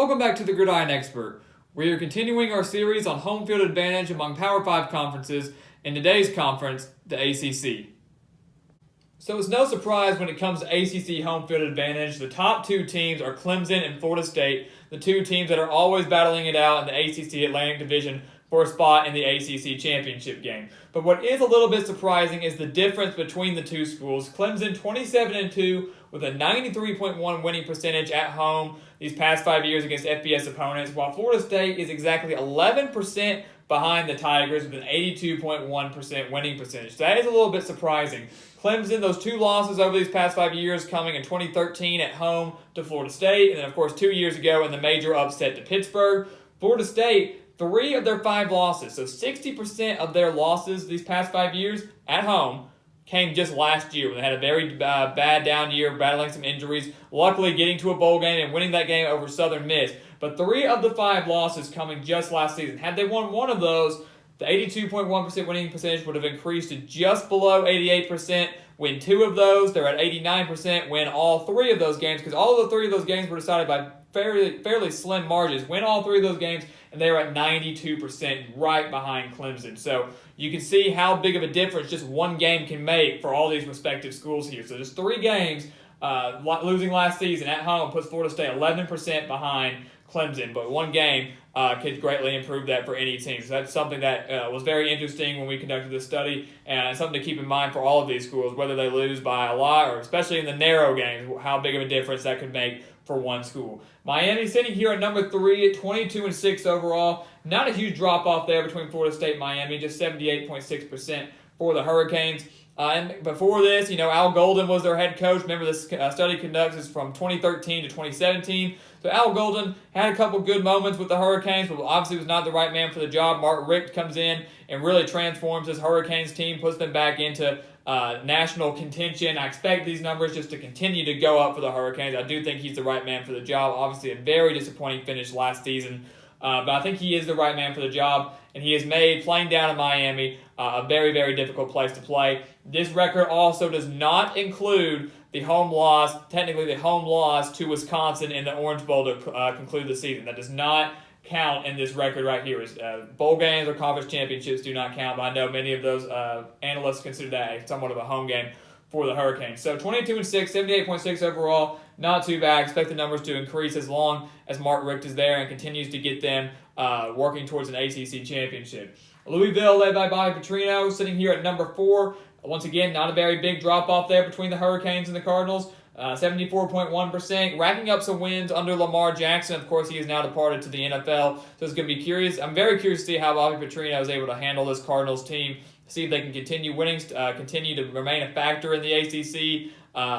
Welcome back to the Gridiron Expert. We are continuing our series on home field advantage among Power 5 conferences, in today's conference, the ACC. So it's no surprise when it comes to ACC home field advantage, the top two teams are Clemson and Florida State, the two teams that are always battling it out in the ACC Atlantic Division for a spot in the ACC championship game. But what is a little bit surprising is the difference between the two schools. Clemson 27-2 with a 93.1 winning percentage at home these past 5 years against FBS opponents, while Florida State is exactly 11% behind the Tigers with an 82.1% winning percentage. So that is a little bit surprising. Clemson, those two losses over these past 5 years, coming in 2013 at home to Florida State, and then of course 2 years ago in the major upset to Pittsburgh. Florida State, 3 of their 5 losses, so 60% of their losses these past 5 years at home came just last year when they had a very bad down year, battling some injuries, luckily getting to a bowl game and winning that game over Southern Miss. But 3 of the 5 losses coming just last season. Had they won one of those, the 82.1% winning percentage would have increased to just below 88%. Win 2 of those, they're at 89%. Win all 3 of those games, because all of the 3 of those games were decided by fairly slim margins. Win all 3 of those games, and they were at 92%, right behind Clemson. So you can see how big of a difference just one game can make for all these respective schools here. So just 3 games, losing last season at home puts Florida State 11% behind Clemson, but one game could greatly improve that for any team. So that's something that was very interesting when we conducted this study, and something to keep in mind for all of these schools, whether they lose by a lot or especially in the narrow games, how big of a difference that could make for one school. Miami sitting here at number 3 at 22-6 overall. Not a huge drop-off there between Florida State and Miami, just 78.6% for the Hurricanes. And before this, Al Golden was their head coach. Remember, this study conducted from 2013 to 2017. So Al Golden had a couple good moments with the Hurricanes, but obviously was not the right man for the job. Mark Richt comes in and really transforms this Hurricanes team, puts them back into national contention. I expect these numbers just to continue to go up for the Hurricanes. I do think he's the right man for the job. Obviously, a very disappointing finish last season. But I think he is the right man for the job, and he has made playing down in Miami a very, very difficult place to play. This record also does not include the home loss to Wisconsin in the Orange Bowl to conclude the season. That does not count in this record right here. Bowl games or conference championships do not count, but I know many of those analysts consider that somewhat of a home game for the Hurricanes. So 22-6, 78.6 overall, not too bad. I expect the numbers to increase as long as Mark Richt is there and continues to get them working towards an ACC championship. Louisville, led by Bobby Petrino, sitting here at number 4. Once again, not a very big drop-off there between the Hurricanes and the Cardinals. 74.1%, racking up some wins under Lamar Jackson. Of course, he is now departed to the NFL, so it's going to be curious. I'm very curious to see how Bobby Petrino is able to handle this Cardinals team, see if they can continue winning, continue to remain a factor in the ACC,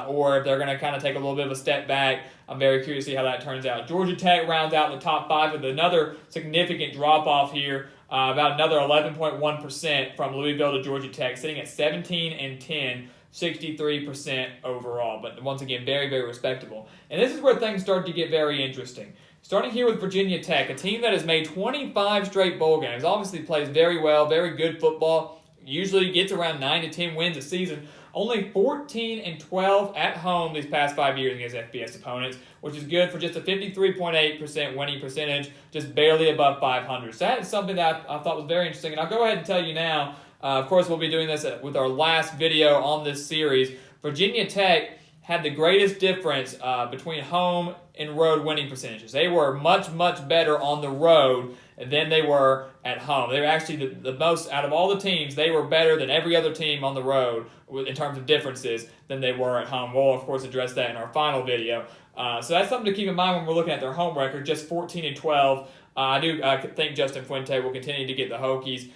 or if they're going to kind of take a little bit of a step back. I'm very curious to see how that turns out. Georgia Tech rounds out in the top 5 with another significant drop-off here, about another 11.1% from Louisville to Georgia Tech, sitting at 17-10. 63% overall, but once again, very, very respectable. And this is where things start to get very interesting. Starting here with Virginia Tech, a team that has made 25 straight bowl games, obviously plays very well, very good football, usually gets around 9 to 10 wins a season, only 14-12 at home these past 5 years against FBS opponents, which is good for just a 53.8% winning percentage, just barely above 500. So that is something that I thought was very interesting, and I'll go ahead and tell you now. Of course, we'll be doing this with our last video on this series. Virginia Tech had the greatest difference between home and road winning percentages. They were much, much better on the road than they were at home. They were actually the most, out of all the teams, they were better than every other team on the road in terms of differences than they were at home. We'll, of course, address that in our final video. So that's something to keep in mind when we're looking at their home record, just 14-12. I do think Justin Fuente will continue to get the Hokies,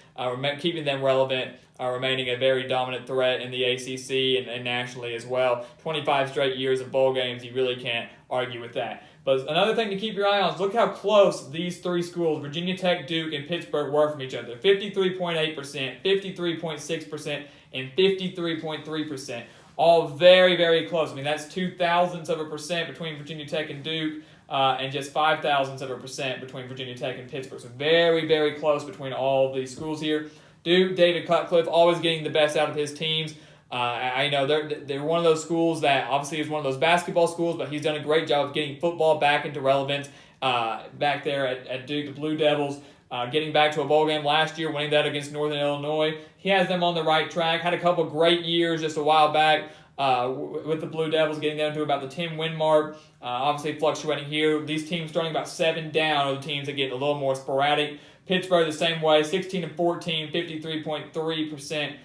keeping them relevant, remaining a very dominant threat in the ACC and nationally as well. 25 straight years of bowl games, you really can't argue with that. But another thing to keep your eye on is look how close these 3 schools, Virginia Tech, Duke, and Pittsburgh, were from each other. 53.8%, 53.6%, and 53.3%. All very, very close. I mean, that's 0.02% between Virginia Tech and Duke, and just 0.05% between Virginia Tech and Pittsburgh. So very, very close between all of these schools here. Duke, David Cutcliffe, always getting the best out of his teams. I know they're one of those schools that obviously is one of those basketball schools, but he's done a great job of getting football back into relevance. back there at Duke. The Blue Devils getting back to a bowl game last year, winning that against Northern Illinois. He has them on the right track. Had a couple great years just a while back with the Blue Devils, getting down to about the 10-win mark. Obviously fluctuating here. These teams starting about 7 down are the teams that get a little more sporadic. Pittsburgh the same way, 16-14, 53.3%.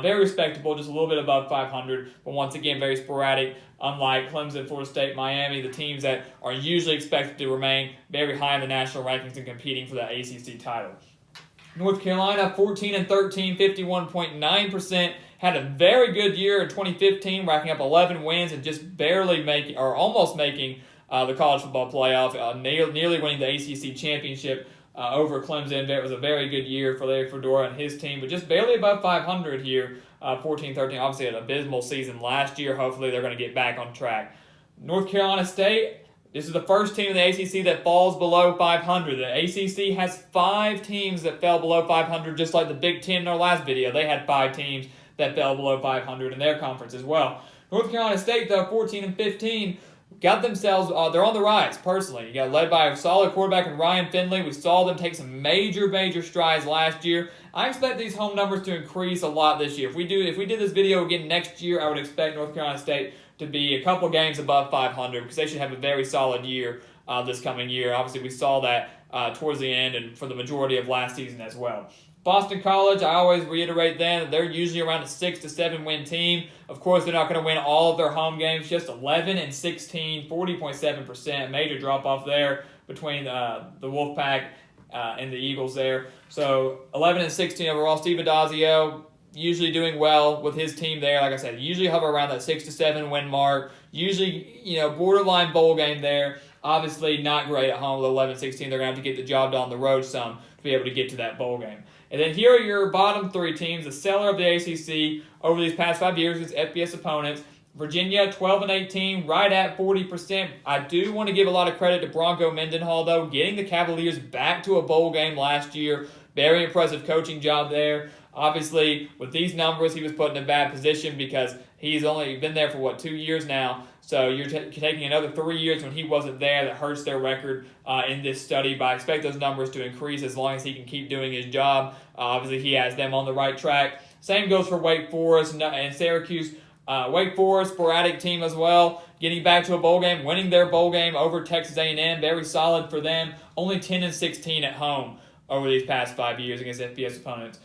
Very respectable, just a little bit above 500, but once again, very sporadic. Unlike Clemson, Florida State, Miami, the teams that are usually expected to remain very high in the national rankings and competing for the ACC title. North Carolina, 14-13, 51.9%. Had a very good year in 2015, racking up 11 wins and just barely making, or almost making, the college football playoff, nearly winning the ACC championship over Clemson. It was a very good year for Larry Fedora and his team, but just barely above 500 here, 14-13. Obviously an abysmal season last year. Hopefully they're going to get back on track. North Carolina State, this is the first team in the ACC that falls below 500. The ACC has 5 teams that fell below 500, just like the Big Ten in our last video. They had 5 teams that fell below 500 in their conference as well. North Carolina State, though, 14-15, got themselves, they're on the rise, personally. You got led by a solid quarterback in Ryan Finley. We saw them take some major strides last year. I expect these home numbers to increase a lot this year. If we did this video again next year, I would expect North Carolina State to be a couple games above 500 because they should have a very solid year this coming year. Obviously, we saw that towards the end and for the majority of last season as well. Boston College, I always reiterate that they're usually around a 6 to 7 win team. Of course, they're not going to win all of their home games, just 11-16, 40.7%. Major drop off there between the Wolfpack and the Eagles there. So 11-16 overall. Steve Adazio usually doing well with his team there. Like I said, usually hover around that 6 to 7 win mark. Usually, borderline bowl game there. Obviously not great at home with 11-16. They're going to have to get the job done on the road some to be able to get to that bowl game. And then here are your bottom 3 teams, the seller of the ACC over these past 5 years against FBS opponents. Virginia, 12-18, right at 40%. I do want to give a lot of credit to Bronco Mendenhall, though, getting the Cavaliers back to a bowl game last year. Very impressive coaching job there. Obviously, with these numbers, he was put in a bad position because he's only been there for, 2 years now. So you're taking another 3 years when he wasn't there. That hurts their record in this study. But I expect those numbers to increase as long as he can keep doing his job. Obviously, he has them on the right track. Same goes for Wake Forest and Syracuse. Wake Forest, sporadic team as well. Getting back to a bowl game, winning their bowl game over Texas A&M. Very solid for them. Only 10-16 at home over these past 5 years against FBS opponents.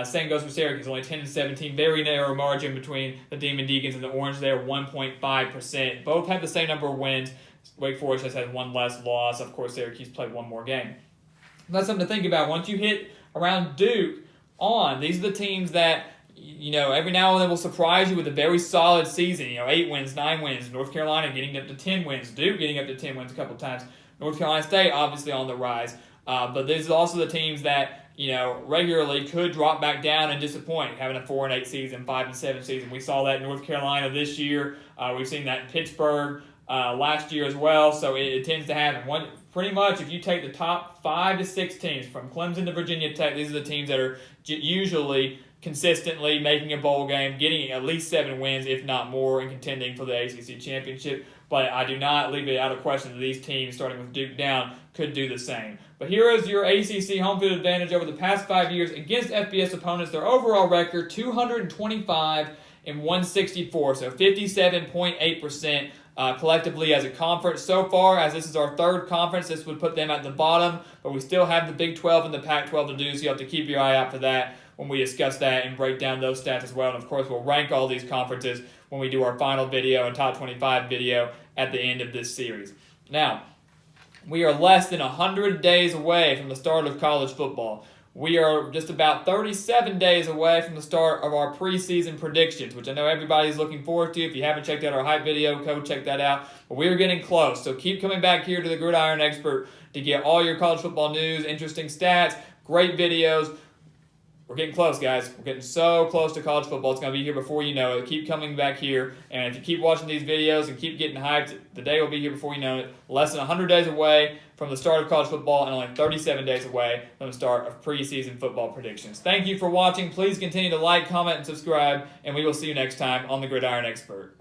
Same goes for Syracuse, only 10-17. Very narrow margin between the Demon Deacons and the Orange there, 1.5%. Both have the same number of wins. Wake Forest has had 1 less loss. Of course, Syracuse played 1 more game. That's something to think about. Once you hit around Duke these are the teams that, every now and then will surprise you with a very solid season. 8 wins, 9 wins. North Carolina getting up to 10 wins. Duke getting up to 10 wins a couple times. North Carolina State obviously on the rise. But these are also the teams that, regularly could drop back down and disappoint, having a 4-8 season, 5-7 season. We saw that in North Carolina this year. We've seen that in Pittsburgh last year as well. So it tends to happen. Pretty much, if you take the top 5 to 6 teams from Clemson to Virginia Tech, these are the teams that are usually consistently making a bowl game, getting at least 7 wins, if not more, and contending for the ACC championship. But I do not leave it out of question that these teams, starting with Duke down, could do the same. But here is your ACC home field advantage over the past 5 years against FBS opponents. Their overall record, 225-164, so 57.8% collectively as a conference. So far, as this is our 3rd conference, this would put them at the bottom, but we still have the Big 12 and the Pac-12 to do, so you have to keep your eye out for that when we discuss that and break down those stats as well. And of course, we'll rank all these conferences when we do our final video and top 25 video at the end of this series. Now, we are less than 100 days away from the start of college football. We are just about 37 days away from the start of our preseason predictions, which I know everybody's looking forward to. If you haven't checked out our hype video, go check that out. But we are getting close, so keep coming back here to the Gridiron Expert to get all your college football news, interesting stats, great videos. We're getting close, guys. We're getting so close to college football. It's going to be here before you know it. Keep coming back here. And if you keep watching these videos and keep getting hyped, the day will be here before you know it. Less than 100 days away from the start of college football and only 37 days away from the start of preseason football predictions. Thank you for watching. Please continue to like, comment, and subscribe. And we will see you next time on the Gridiron Expert.